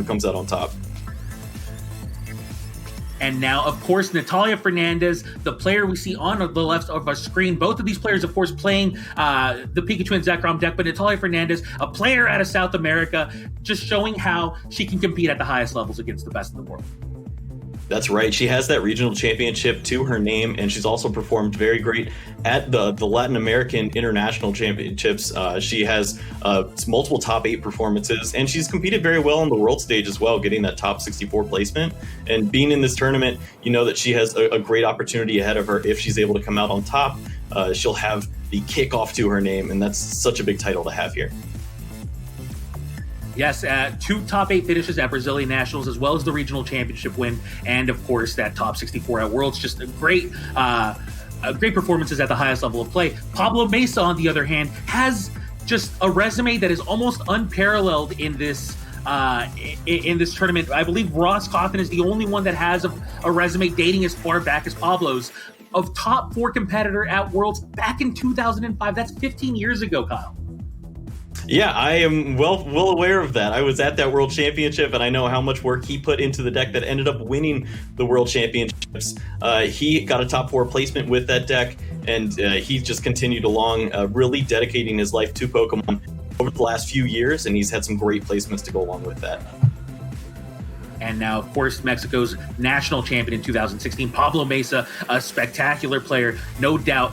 who comes out on top. And now, of course, Nathalia Fernandes, the player we see on the left of our screen. Both of these players, of course, playing the Pikachu and Zekrom deck, but Nathalia Fernandes, a player out of South America, just showing how she can compete at the highest levels against the best in the world. That's right. She has that regional championship to her name, and she's also performed very great at the Latin American International Championships. She has multiple top 8 performances, and she's competed very well on the world stage as well, getting that top 64 placement. And being in this tournament, you know that she has a great opportunity ahead of her. If she's able to come out on top, she'll have the kickoff to her name, and that's such a big title to have here. Yes, 2 top 8 finishes at Brazilian Nationals, as well as the regional championship win, and of course that top 64 at Worlds. Just a great performances at the highest level of play. Pablo Meza, on the other hand, has just a resume that is almost unparalleled in this tournament. I believe Ross Coffin is the only one that has a resume dating as far back as Pablo's, of top 4 competitor at Worlds back in 2005. That's 15 years ago, Kyle. Yeah, I am well aware of that. I was at that World Championship, and I know how much work he put into the deck that ended up winning the World Championships. He got a top 4 placement with that deck, and he just continued along, really dedicating his life to Pokemon over the last few years, and he's had some great placements to go along with that. And now, of course, Mexico's national champion in 2016, Pablo Meza, a spectacular player, no doubt,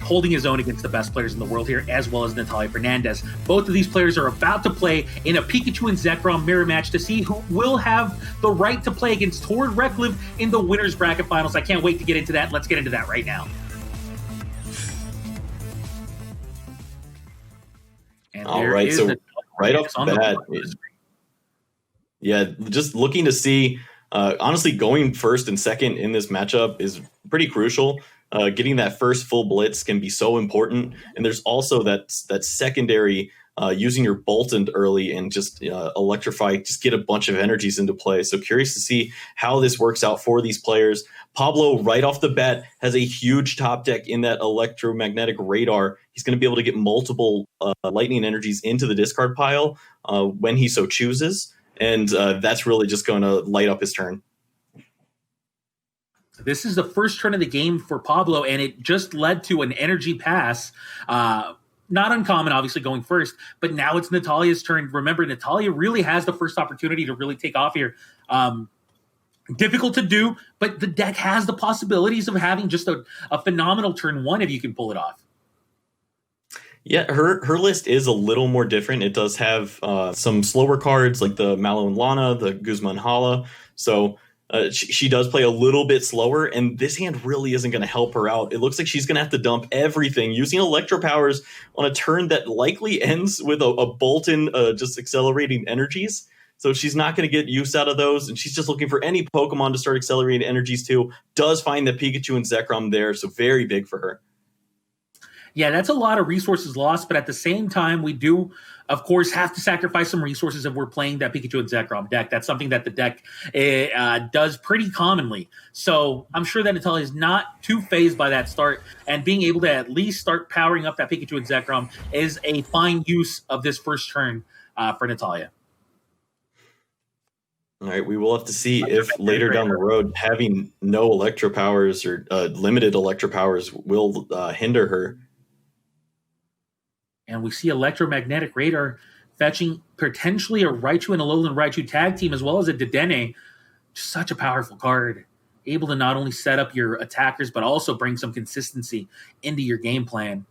holding his own against the best players in the world here, as well as Nathalia Fernandes. Both of these players are about to play in a Pikachu and Zekrom mirror match to see who will have the right to play against Tord Rekliv in the winners bracket finals. I can't wait to get into that. Let's get into that right now. And all right, so right off the bat, yeah, just looking to see, honestly, going first and second in this matchup is pretty crucial. Getting that first full blitz can be so important, and there's also that secondary using your Boltund early and just electrify, just get a bunch of energies into play. So curious to see how this works out for these players. Pablo, right off the bat, has a huge top deck in that electromagnetic radar. He's going to be able to get multiple lightning energies into the discard pile when he so chooses, and that's really just going to light up his turn. This is the first turn of the game for Pablo, and it just led to an energy pass. Not uncommon, obviously, going first, but now it's Nathalia's turn. Remember, Nathalia really has the first opportunity to really take off here. Difficult to do, but the deck has the possibilities of having just a phenomenal turn 1 if you can pull it off. Yeah, her list is a little more different. It does have some slower cards like the Mallow and Lana, the Guzman Hala. So she does play a little bit slower, and this hand really isn't going to help her out. It looks like she's going to have to dump everything using Electro Powers on a turn that likely ends with a Boltund just accelerating energies. So she's not going to get use out of those, and she's just looking for any Pokemon to start accelerating energies to. Does find the Pikachu and Zekrom there, so very big for her. Yeah, that's a lot of resources lost, but at the same time, we do, of course, have to sacrifice some resources if we're playing that Pikachu and Zekrom deck. That's something that the deck does pretty commonly. So I'm sure that Nathalia is not too phased by that start, and being able to at least start powering up that Pikachu and Zekrom is a fine use of this first turn for Nathalia. All right, we will have to see if later down the road having no Electro Powers or limited Electro Powers will hinder her. And we see Electromagnetic Radar fetching potentially a Raichu and a Alolan Raichu tag team, as well as a Dedenne. Just such a powerful card. Able to not only set up your attackers, but also bring some consistency into your game plan.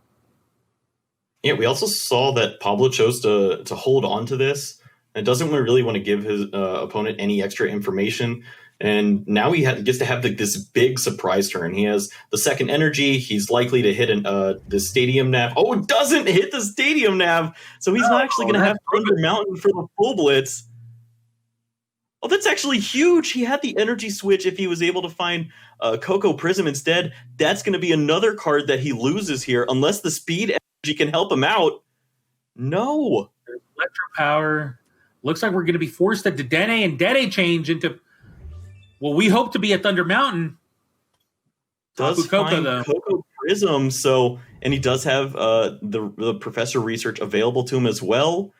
Yeah, we also saw that Pablo chose to hold on to this. And doesn't really want to give his opponent any extra information. And now he gets to have this big surprise turn. He has the second energy. He's likely to hit the Stadium Nav. Oh, it doesn't hit the Stadium Nav. So he's not actually going to have Thunder Mountain for the full blitz. Oh, that's actually huge. He had the energy switch if he was able to find Coco Prism instead. That's going to be another card that he loses here unless the speed energy can help him out. No. Electro Power. Looks like we're going to be forced to Dedenne and Dede change into what we hope to be a Thunder Mountain. Does find Coco Prism, and he does have the Professor research available to him as well.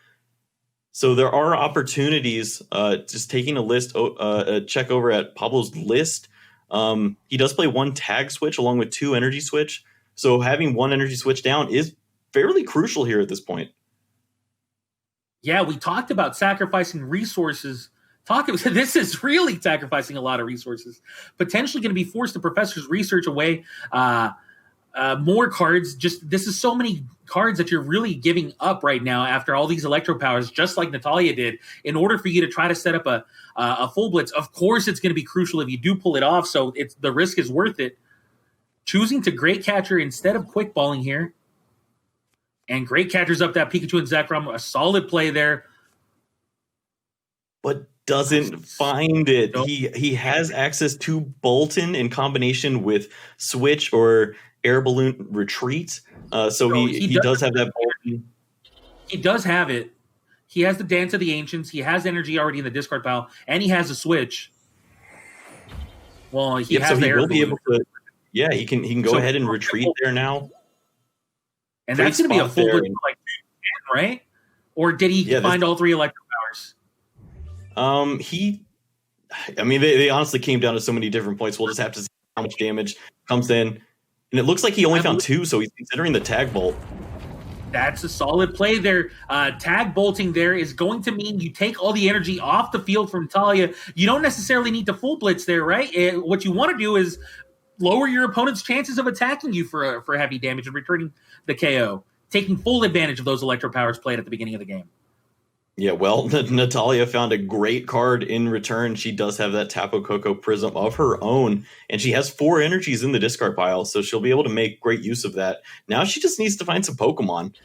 So there are opportunities. Just taking a check over at Pablo's list. He does play one tag switch along with two energy switch. So having one energy switch down is fairly crucial here at this point. Yeah, we talked about sacrificing resources. This is really sacrificing a lot of resources. Potentially going to be forced the professor's research away. More cards. Just this is so many cards that you're really giving up right now after all these electro powers, just like Nathalia did, in order for you to try to set up a full blitz. Of course, it's going to be crucial if you do pull it off. So the risk is worth it. Choosing to Great Catcher instead of quick balling here. And Great Catcher's up that Pikachu and Zekrom. A solid play there. But doesn't find it. He has access to Bolton in combination with Switch or Air Balloon Retreat. So he does have that Bolton. He does have it. He has the Dance of the Ancients. He has energy already in the discard pile. And he has a Switch. Well, he has so the he Air will Balloon. be able to. Yeah, he can go ahead and retreat there now. And that's going to be a full blitz, like, right? Or did he find all three electro powers? They honestly came down to so many different points. We'll just have to see how much damage comes in. And it looks like he only found two, so he's considering the tag bolt. That's a solid play there. Tag bolting there is going to mean you take all the energy off the field from Talia. You don't necessarily need to full blitz there, right? What you want to do is lower your opponent's chances of attacking you for heavy damage and returning the KO, taking full advantage of those electro powers played at the beginning of the game. Yeah, well, Nathalia found a great card in return. She does have that Tapu Koko Prism of her own, and she has 4 energies in the discard pile, so she'll be able to make great use of that. Now she just needs to find some Pokemon.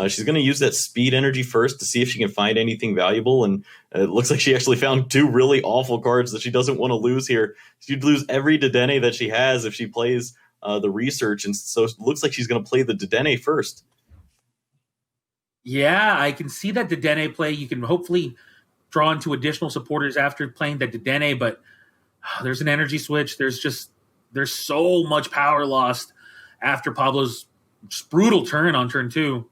She's going to use that speed energy first to see if she can find anything valuable, and it looks like she actually found 2 really awful cards that she doesn't want to lose here. She'd lose every Dedenne that she has if she plays the research, and so it looks like she's going to play the Dedenne first. Yeah, I can see that Dedenne play. You can hopefully draw into additional supporters after playing the Dedenne, but there's an energy switch. There's so much power lost after Pablo's just brutal turn on turn 2.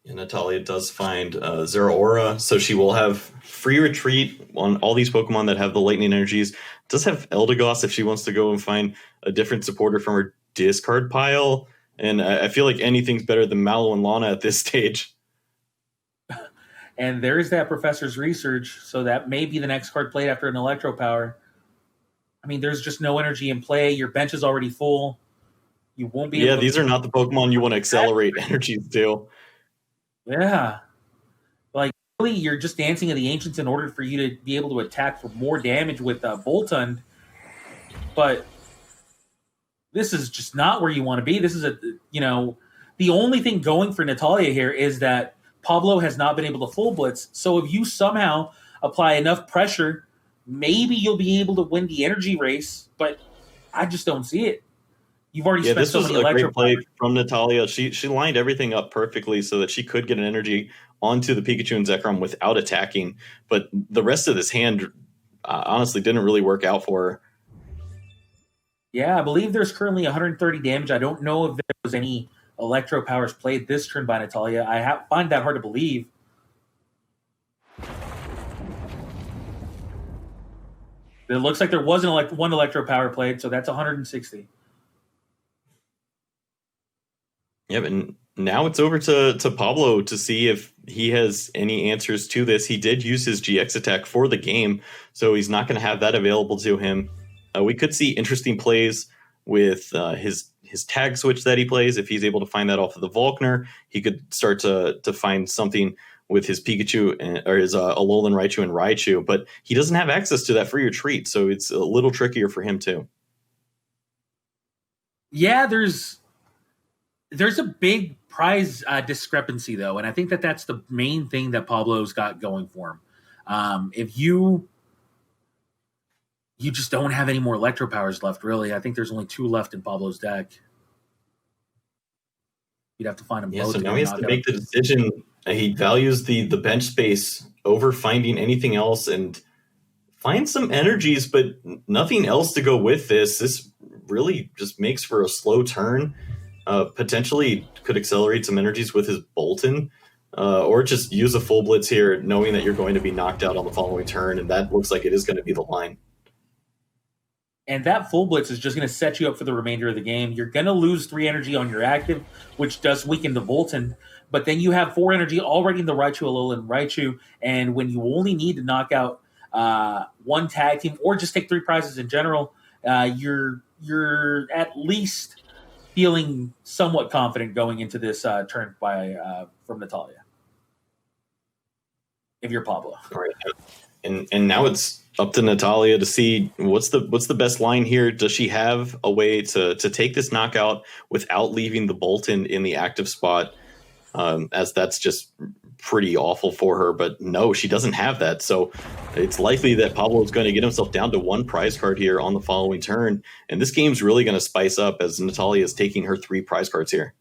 And Nathalia does find Zeraora, so she will have free retreat on all these Pokemon that have the lightning energies. Does have Eldegoss if she wants to go and find a different supporter from her discard pile. And I feel like anything's better than Mallow and Lana at this stage. And there's that Professor's Research, so that may be the next card played after an Electro Power. I mean, there's just no energy in play. Your bench is already full. You won't be able to... these are not the Pokemon you want to accelerate energies to. Yeah. Like, really, you're just dancing of the Ancients in order for you to be able to attack for more damage with Voltund. But this is just not where you want to be. This is the only thing going for Nathalia here is that Pablo has not been able to full blitz. So if you somehow apply enough pressure, maybe you'll be able to win the energy race, but I just don't see it. You've already spent so many electro. This was a great play from Nathalia. She lined everything up perfectly so that she could get an energy onto the Pikachu and Zekrom without attacking. But the rest of this hand honestly didn't really work out for her. Yeah, I believe there's currently 130 damage. I don't know if there was any electro powers played this turn by Nathalia. I find that hard to believe. It looks like there was one electro power played, so that's 160. Yeah, but now it's over to Pablo to see if he has any answers to this. He did use his GX attack for the game, so he's not going to have that available to him. We could see interesting plays with his tag switch that he plays. If he's able to find that off of the Volkner, he could start to find something with his Pikachu or his Alolan Raichu and Raichu, but he doesn't have access to that free retreat, so it's a little trickier for him too. Yeah, there's a big prize discrepancy, though, and I think that's the main thing that Pablo's got going for him. If you just don't have any more electro powers left, really. I think there's only 2 left in Pablo's deck. You'd have to find them both. So now he has to make the decision. He values the bench space over finding anything else and find some energies, but nothing else to go with this. This really just makes for a slow turn. Potentially could accelerate some energies with his Bolton. or just use a full blitz here, knowing that you're going to be knocked out on the following turn, and that looks like it is going to be the line. And that full blitz is just going to set you up for the remainder of the game. You're going to lose 3 energy on your active, which does weaken the Volton, but then you have 4 energy already in the Raichu, Alolan Raichu, and when you only need to knock out one tag team or just take 3 prizes in general, you're at least feeling somewhat confident going into this turn from Nathalia. If you're Pablo. All right. And now it's up to Nathalia to see what's the best line here. Does she have a way to take this knockout without leaving the Bolton in the active spot? As that's just pretty awful for her. But no, she doesn't have that. So it's likely that Pablo is going to get himself down to 1 prize card here on the following turn. And this game's really going to spice up as Nathalia is taking her 3 prize cards here.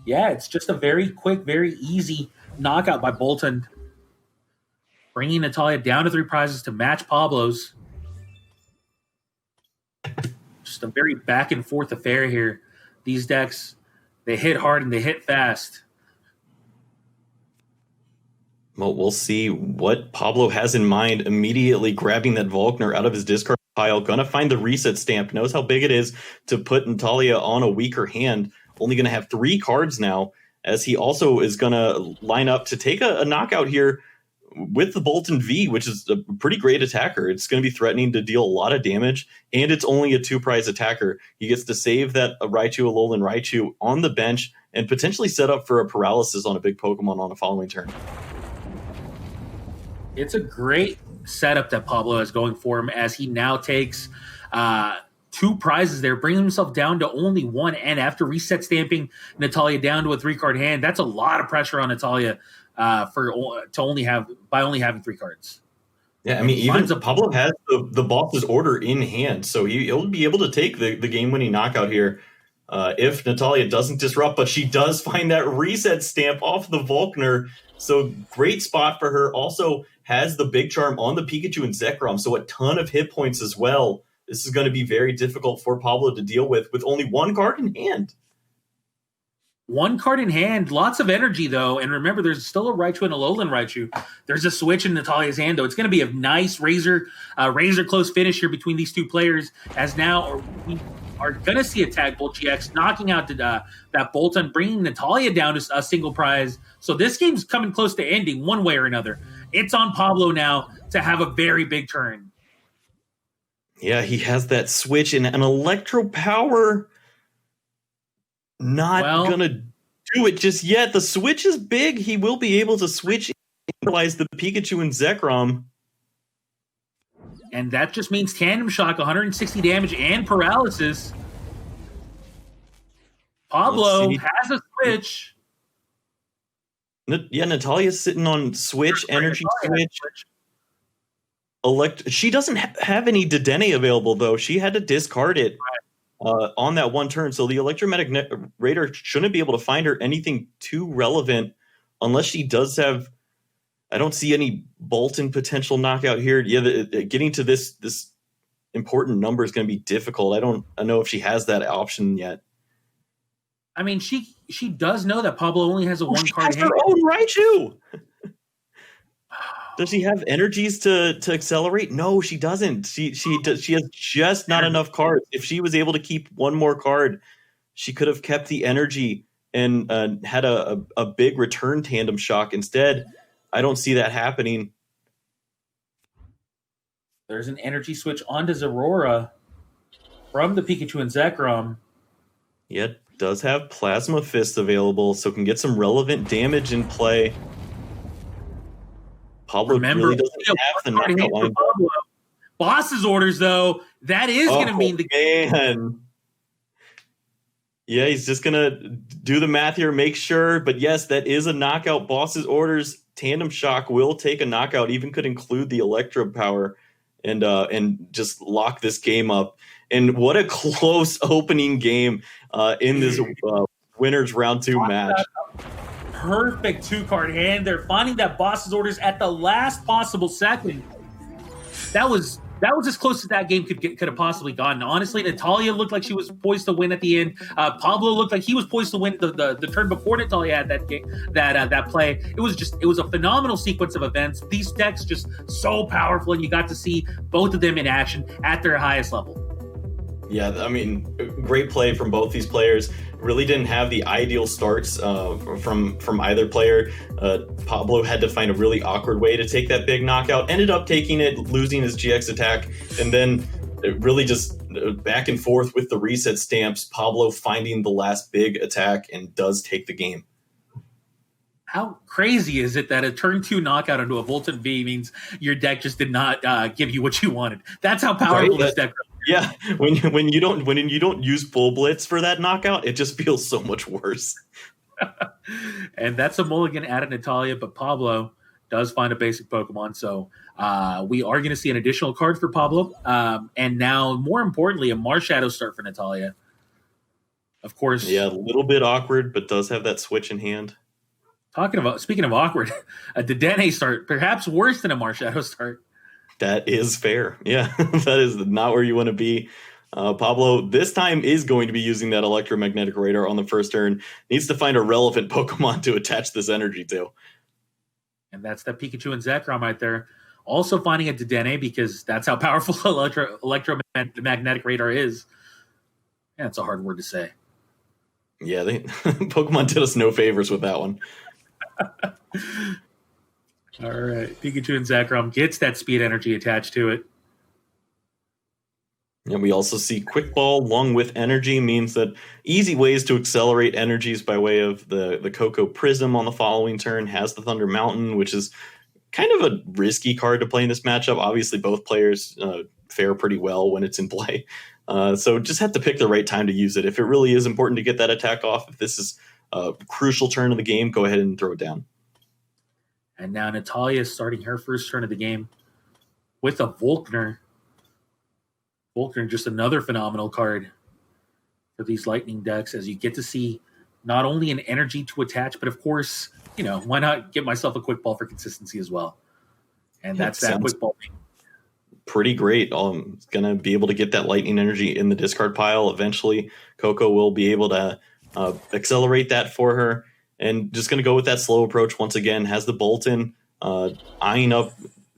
Yeah, it's just a very quick, very easy knockout by Bolton, bringing Nathalia down to 3 prizes to match Pablo's. Just a very back and forth affair here. These decks, they hit hard and they hit fast. Well, we'll see what Pablo has in mind. Immediately grabbing that Volkner out of his discard pile. Going to find the reset stamp. Knows how big it is to put Nathalia on a weaker hand. Only going to have 3 cards now, as he also is going to line up to take a knockout here with the Bolton V, which is a pretty great attacker. It's going to be threatening to deal a lot of damage, and it's only a 2-prize attacker. He gets to save that Raichu, Alolan Raichu on the bench and potentially set up for a paralysis on a big Pokemon on a following turn. It's a great setup that Pablo is going for him, as he now takes 2 prizes there, bringing himself down to only 1. And after reset stamping Nathalia down to a 3-card hand, that's a lot of pressure on Nathalia only having 3 cards. Yeah, I mean, even Pablo has the boss's order in hand, so he'll be able to take the game-winning knockout here if Nathalia doesn't disrupt. But she does find that reset stamp off the Volkner, so great spot for her. Also has the Big Charm on the Pikachu and Zekrom, so a ton of hit points as well. This is going to be very difficult for Pablo to deal with only 1 card in hand. 1 card in hand, lots of energy though, and remember, there's still a Raichu and a Alolan Raichu. There's a switch in Nathalia's hand though. It's going to be a nice razor close finish here between these 2 players, as now we are going to see a Tag Bolt GX knocking out that Bolton, bringing Nathalia down to a single prize. So this game's coming close to ending one way or another. It's on Pablo now to have a very big turn. Yeah, he has that switch and an Electro Power. Not going to do it just yet. The switch is big. He will be able to switch and utilize the Pikachu and Zekrom. And that just means Tandem Shock, 160 damage and paralysis. Pablo has a switch. Yeah, Natalia's sitting on switch, energy switch. She doesn't have any Dedenne available, though. She had to discard it on that 1 turn. So the Electromagnetic Raider shouldn't be able to find her anything too relevant unless she does have... I don't see any Bolton potential knockout here. Yeah, getting to this important number is going to be difficult. I don't know if she has that option yet. I mean, she does know that Pablo only has a 1 card. She has her own Raichu. Does she have energies to accelerate? No, she doesn't. She has just not enough cards. If she was able to keep 1 more card, she could have kept the energy and had a big return Tandem Shock. Instead, I don't see that happening. There's an energy switch onto Zorora from the Pikachu and Zekrom. Yeah, does have Plasma Fist available, so can get some relevant damage in play. Pablo really doesn't have the knockout line. Boss's orders, though, that is going to mean the man. Yeah, he's just going to do the math here, make sure. But yes, that is a knockout. Boss's orders, Tandem Shock will take a knockout, even could include the Electro Power and just lock this game up. And what a close opening game in this winners round 2 match. Perfect 2-card hand. They're finding that Boss's orders at the last possible second. That was that was as close as that game could have possibly gotten. Honestly, Nathalia looked like she was poised to win at the end. Pablo looked like he was poised to win the turn before Nathalia had that game, that play. It was a phenomenal sequence of events. These decks just so powerful, and you got to see both of them in action at their highest level. Yeah, I mean, great play from both these players. Really didn't have the ideal starts from either player. Pablo had to find a really awkward way to take that big knockout. Ended up taking it, losing his GX attack, and then it really just back and forth with the reset stamps. Pablo finding the last big attack and does take the game. How crazy is it that a turn 2 knockout into a Volton V means your deck just did not give you what you wanted? That's how powerful this deck is. Yeah, when you don't use full blitz for that knockout, it just feels so much worse. And that's a mulligan at Nathalia, but Pablo does find a basic Pokemon, so we are going to see an additional card for Pablo, and now more importantly, a Marshadow start for Nathalia. Of course, yeah, a little bit awkward, but does have that switch in hand. Speaking of awkward, a Dedenne start, perhaps worse than a Marshadow start. That is fair. Yeah, that is not where you want to be. Pablo this time is going to be using that electromagnetic radar on the first turn. Needs to find a relevant Pokemon to attach this energy to. And that's that Pikachu and Zekrom right there. Also finding a Dedenne because that's how powerful electromagnetic radar is. Yeah, it's a hard word to say. Yeah, Pokemon did us no favors with that one. All right, Pikachu and Zekrom gets that speed energy attached to it. And we also see Quick Ball along with energy means that easy ways to accelerate energies by way of the Cocoa Prism on the following turn, has the Thunder Mountain, which is kind of a risky card to play in this matchup. Obviously, both players fare pretty well when it's in play. So just have to pick the right time to use it. If it really is important to get that attack off, if this is a crucial turn of the game, go ahead and throw it down. And now Nathalia is starting her first turn of the game with a Volkner. Volkner, just another phenomenal card for these Lightning decks, as you get to see not only an energy to attach, but of course, why not get myself a Quick Ball for consistency as well? And that's that Quick Ball. Pretty great. Going to be able to get that Lightning energy in the discard pile. Eventually, Coco will be able to accelerate that for her. And just going to go with that slow approach once again. Has the Bolton eyeing up,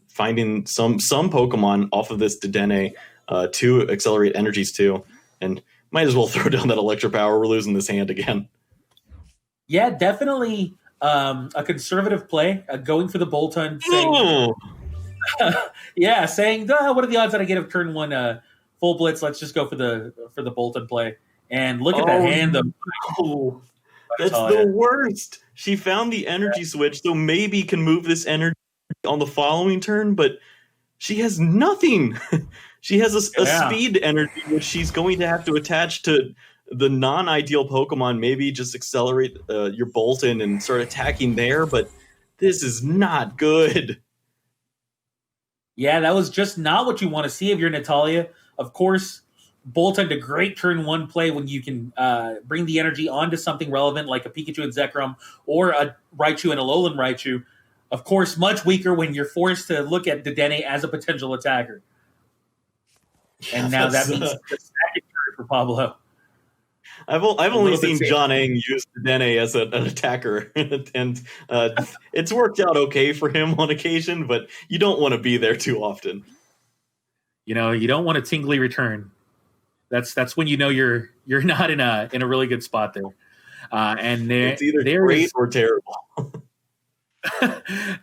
finding some Pokemon off of this Dedenne to accelerate energies too. And might as well throw down that Electro Power. We're losing this hand again. Yeah, definitely a conservative play. Going for the Bolton. Saying, saying, what are the odds that I get of turn 1 full blitz? Let's just go for the Bolton play. And look at that hand. No. That's the worst. She found the energy switch, so maybe can move this energy on the following turn, but she has nothing. She has a speed energy, which she's going to have to attach to the non-ideal Pokemon. Maybe just accelerate your Bolton and start attacking there, but this is not good. Yeah, that was just not what you want to see of your Nathalia. Of course, Bolton, a great turn 1 play when you can bring the energy onto something relevant like a Pikachu and Zekrom or a Raichu and a Alolan Raichu. Of course, much weaker when you're forced to look at Dedenne as a potential attacker. And now that means the second turn for Pablo. I've only seen John Ang use Dedenne as an attacker, and it's worked out okay for him on occasion, but you don't want to be there too often. You don't want a tingly return. That's when you're not in a really good spot there. And it's either great or terrible.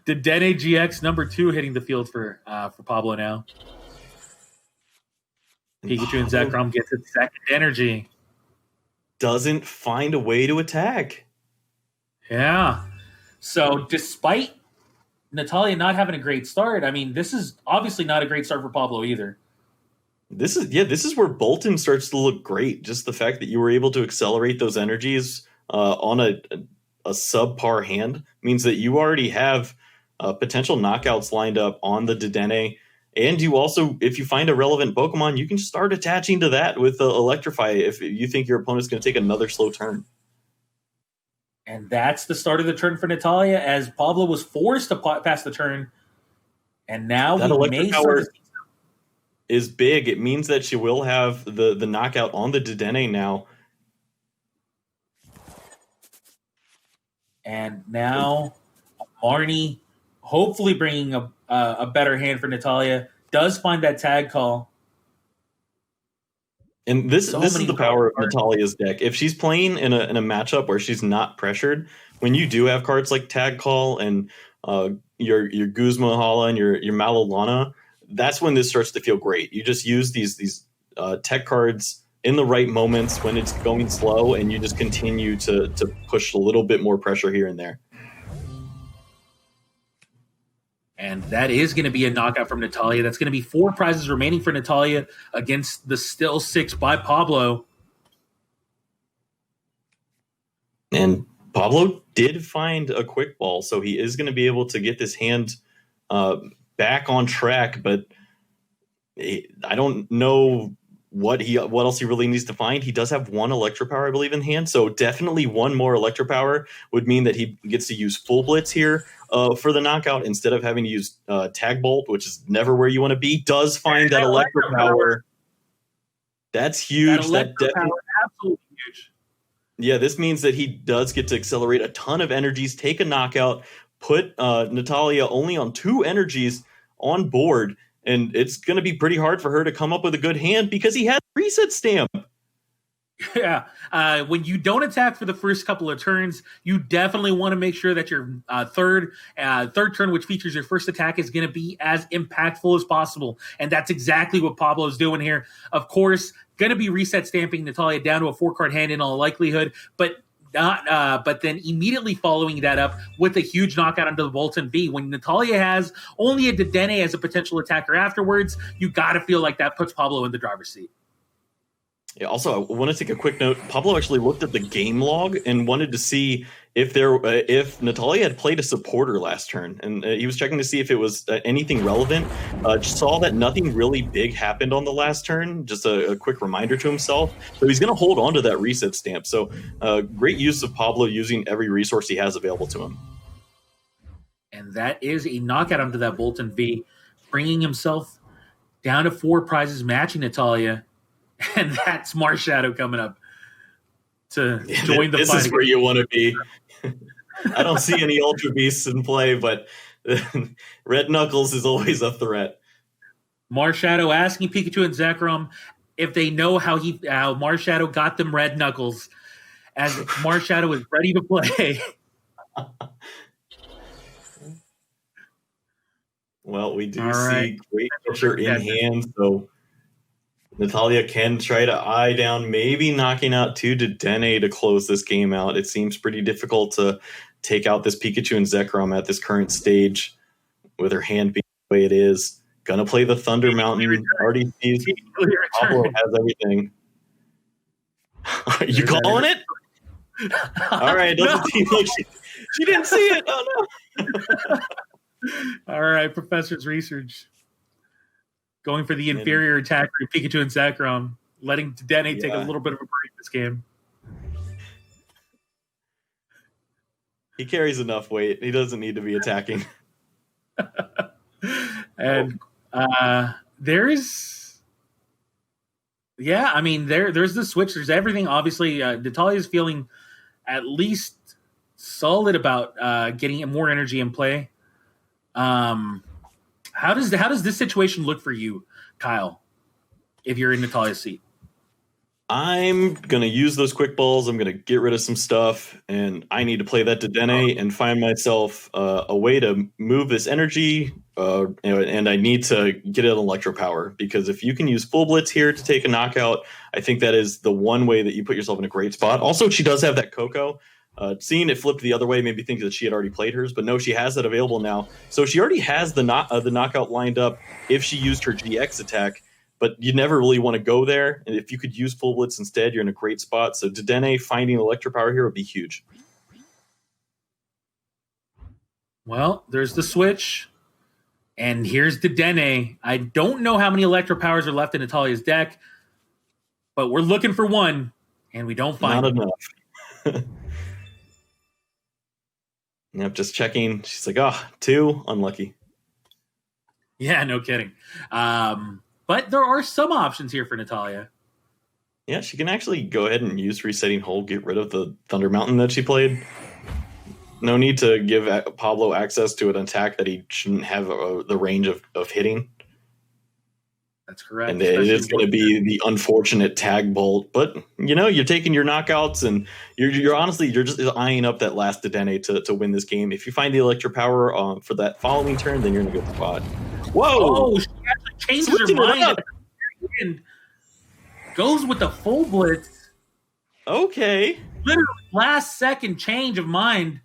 Dedenne GX number 2 hitting the field for Pablo now. Pikachu and Zekrom gets its second energy. Doesn't find a way to attack. Yeah. So despite Nathalia not having a great start, I mean, this is obviously not a great start for Pablo either. This is where Bolton starts to look great. Just the fact that you were able to accelerate those energies on a subpar hand means that you already have potential knockouts lined up on the Dedenne. And you also, if you find a relevant Pokemon, you can start attaching to that with the Electrify if you think your opponent's going to take another slow turn. And that's the start of the turn for Nathalia, as Pablo was forced to pass the turn. And now that we may start to see is big. It means that she will have the knockout on the Dedenne now. And now Marnie, hopefully bringing a better hand for Nathalia, does find that tag call. And this is the power of Nathalia's deck. If she's playing in a matchup where she's not pressured, when you do have cards like Tag Call and your Guzma Hala and your Malolana, that's when this starts to feel great. You just use these tech cards in the right moments when it's going slow, and you just continue to push a little bit more pressure here and there. And that is going to be a knockout from Nathalia. That's going to be 4 prizes remaining for Nathalia against the still 6 by Pablo. And Pablo did find a quick ball, so he is going to be able to get this hand back on track. But I don't know what else he really needs to find. He does have 1 Electro Power, I believe, in hand. So definitely 1 more Electro Power would mean that he gets to use Full Blitz here for the knockout instead of having to use Tag Bolt, which is never where you want to be. Does find that Electro Power. That's huge. That definitely absolutely huge. Yeah, this means that he does get to accelerate a ton of energies, take a knockout, put Nathalia only on 2 energies on board, and it's going to be pretty hard for her to come up with a good hand because he has reset stamp. Yeah, when you don't attack for the first couple of turns, you definitely want to make sure that your third turn, which features your first attack, is going to be as impactful as possible. And that's exactly what Pablo's doing here. Of course, going to be reset stamping Nathalia down to a 4-card hand in all likelihood, but then immediately following that up with a huge knockout onto the Bolton V. When Nathalia has only a Dedenne as a potential attacker afterwards, you got to feel like that puts Pablo in the driver's seat. Yeah, also, I want to take a quick note. Pablo actually looked at the game log and wanted to see if Nathalia had played a supporter last turn, and he was checking to see if it was anything relevant. Just saw that nothing really big happened on the last turn. Just a quick reminder to himself. So he's going to hold on to that reset stamp. So great use of Pablo using every resource he has available to him. And that is a knockout onto that Bolton V, bringing himself down to 4 prizes, matching Nathalia. And that's Marshadow coming up to join the fight. This is where you want to be. I don't see any Ultra Beasts in play, but Red Knuckles is always a threat. Marshadow asking Pikachu and Zekrom if they know how Marshadow got them Red Knuckles, as Marshadow is ready to play. Well, we do see great picture in hand, so Nathalia can try to eye down, maybe knocking out 2 Dedenne to close this game out. It seems pretty difficult to take out this Pikachu and Zekrom at this current stage with her hand being the way it is. Gonna play the Thunder Mountain. Already sees Pablo has everything. Are you calling it? All right, doesn't seem like she didn't see it. Oh no. All right, Professor's research. Going for the inferior attacker, Pikachu and Zekrom, letting Dedenne take a little bit of a break this game. He carries enough weight. He doesn't need to be attacking. And there's the switch. There's everything. Obviously, Natalia is feeling at least solid about getting more energy in play. How does this situation look for you, Kyle, if you're in Natalia's seat? I'm going to use those quick balls. I'm going to get rid of some stuff, and I need to play that Dedenne and find myself a way to move this energy, and I need to get an Electro Power, because if you can use Full Blitz here to take a knockout, I think that is the one way that you put yourself in a great spot. Also, she does have that Coco. Seeing it flipped the other way made me think that she had already played hers, but no, she has that available now. So she already has the knockout lined up if she used her GX attack, but you never really want to go there. And if you could use Full Blitz instead, you're in a great spot. So Dedenne finding Electro Power here would be huge. Well, there's the switch, and here's Dedenne. I don't know how many Electro Powers are left in Natalia's deck, but we're looking for one, and we don't find Not enough. Yep, just checking. She's like, 2, unlucky. Yeah, no kidding. But there are some options here for Nathalia. Yeah, she can actually go ahead and use Resetting Hold, get rid of the Thunder Mountain that she played. No need to give Pablo access to an attack that he shouldn't have the range of hitting. That's correct. And it is going to be the unfortunate tag bolt. But, you're taking your knockouts, and you're honestly, you're just eyeing up that last Dedenne to win this game. If you find the Electro Power for that following turn, then you're in a good spot. Whoa! Oh, she actually changes her mind. And goes with the full blitz. Okay. Literally last second change of mind.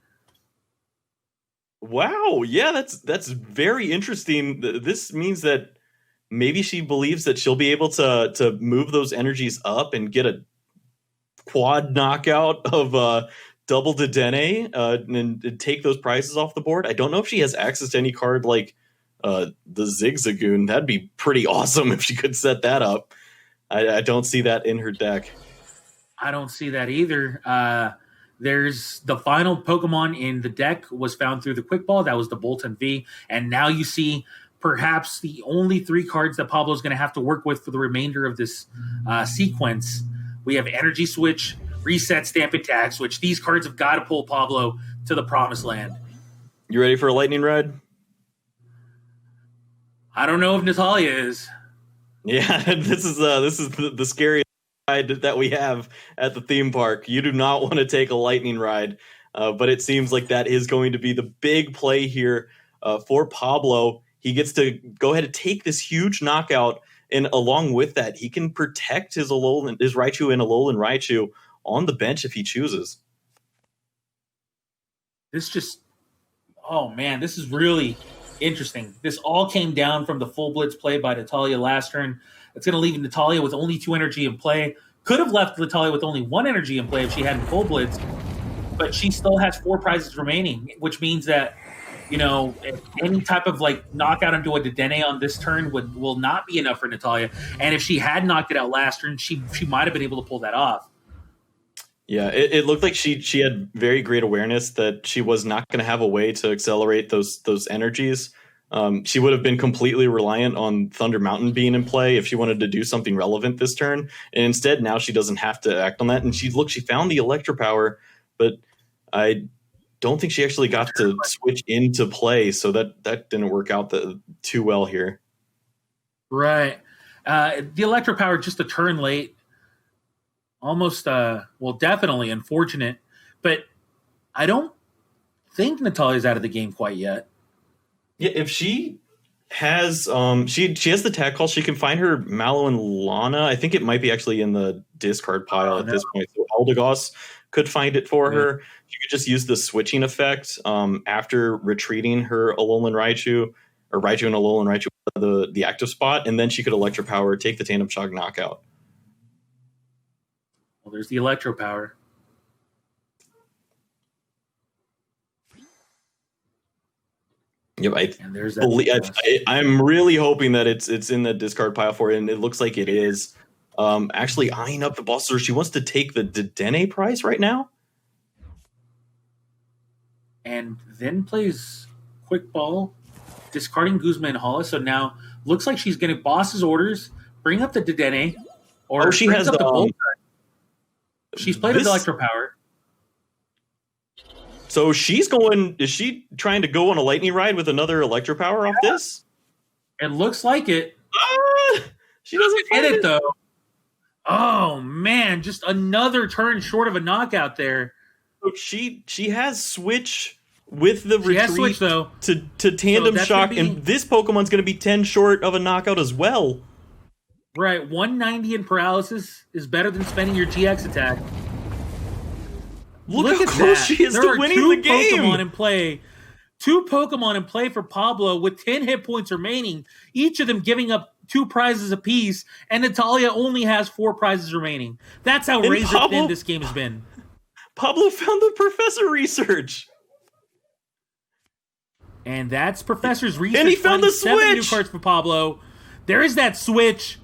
Wow. Yeah, that's very interesting. This means that maybe she believes that she'll be able to move those energies up and get a quad knockout of double Dedenne and take those prizes off the board. I don't know if she has access to any card like the Zigzagoon. That'd be pretty awesome if she could set that up. I don't see that in her deck. I don't see that either. There's the final Pokemon in the deck was found through the Quick Ball. That was the Bolton V. And now you see perhaps the only 3 cards that Pablo's going to have to work with for the remainder of this sequence. We have Energy Switch, Reset, Stampede Tag Switch. These cards have got to pull Pablo to the promised land. You ready for a lightning ride? I don't know if Nathalia is. Yeah, this is the scariest ride that we have at the theme park. You do not want to take a lightning ride, but it seems like that is going to be the big play here for Pablo. He gets to go ahead and take this huge knockout, and along with that, he can protect his Raichu and Alolan Raichu on the bench if he chooses. This is really interesting. This all came down from the full blitz play by Nathalia last turn. It's going to leave Nathalia with only 2 energy in play. Could have left Nathalia with only 1 energy in play if she hadn't full blitz, but she still has 4 prizes remaining, which means that, if any type of knockout into a Dedenne on this turn will not be enough for Nathalia. And if she had knocked it out last turn, she might have been able to pull that off. Yeah, it looked like she had very great awareness that she was not going to have a way to accelerate those energies. She would have been completely reliant on Thunder Mountain being in play if she wanted to do something relevant this turn. And instead, now she doesn't have to act on that. And she found the Electro Power, but I don't think she actually got to switch into play. So that didn't work out too well here. Right. The Electro Power just a turn late. Almost, definitely unfortunate, but I don't think Nathalia's out of the game quite yet. Yeah, if she has, she has the tag call, she can find her Mallow and Lana. I think it might be actually in the discard pile at this point. So Eldegoss could find it for her. She could just use the switching effect after retreating her Alolan Raichu, or Raichu and Alolan Raichu, the active spot, and then she could Electro Power, take the Tandem Shock knockout. Well, there's the Electro Power. Yep, I'm really hoping that it's in the discard pile for it, and it looks like it is. Actually eyeing up the boss, she wants to take the Dedenne prize right now. And then plays Quick Ball, discarding Guzma and Hollis. So now looks like she's going to boss's orders, bring up the Dedenne, or she has up the Bolt. She's played with Electro Power. So is she trying to go on a lightning ride with another Electro Power off this? It looks like it. She doesn't hit it though. Oh man, just another turn short of a knockout there. So she has switch with the retreat switch, though. to Tandem Shock, and this Pokemon's going to be 10 short of a knockout as well. Right, 190 in paralysis is better than spending your GX attack. Look how close she is to winning the game. Two Pokemon in play for Pablo with 10 hit points remaining, each of them giving up 2 prizes apiece, and Nathalia only has 4 prizes remaining. That's how razor thin this game has been. Pablo found the Professor research. And that's Professor's research. And he found the 7 new switch. cards for Pablo. There is that switch.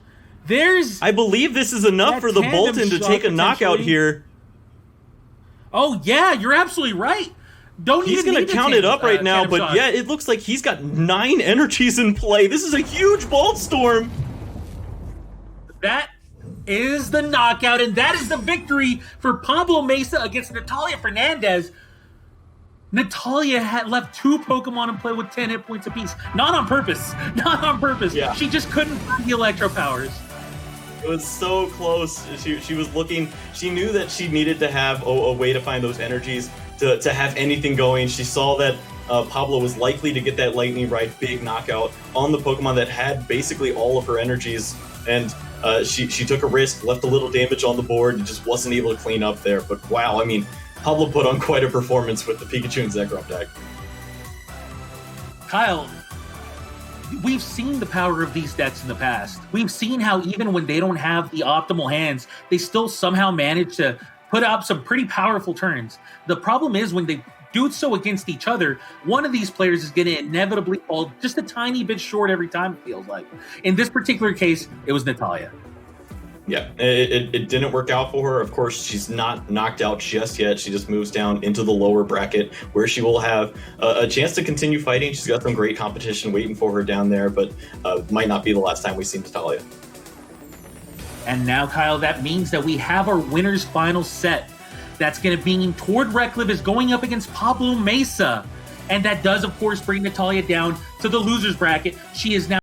I believe this is enough for the Bolton to take a knockout here. Oh, yeah, you're absolutely right. He's going to count it up right now, but yeah, it looks like he's got 9 energies in play. This is a huge Bolt Storm. That is the knockout, and that is the victory for Pablo Meza against Nathalia Fernandes. Nathalia had left 2 Pokemon in play with 10 hit points apiece. Not on purpose. Not on purpose. Yeah. She just couldn't find the Electro powers. It was so close. She was looking. She knew that she needed to have a way to find those energies to have anything going. She saw that Pablo was likely to get that lightning ride big knockout on the Pokemon that had basically all of her energies, and she took a risk, left a little damage on the board, and just wasn't able to clean up there. But wow, I mean, Pablo put on quite a performance with the Pikachu and Zekrom deck. Kyle, we've seen the power of these decks in the past. We've seen how even when they don't have the optimal hands, they still somehow manage to put up some pretty powerful turns. The problem is when they do so against each other, one of these players is going to inevitably fall just a tiny bit short every time, it feels like. In this particular case, it was Nathalia. Yeah, it didn't work out for her. Of course, she's not knocked out just yet. She just moves down into the lower bracket where she will have a chance to continue fighting. She's got some great competition waiting for her down there, but might not be the last time we see Nathalia. And now, Kyle, that means that we have our winner's final set. That's going to be toward Recklib is going up against Pablo Meza. And that does, of course, bring Nathalia down to the loser's bracket. She is now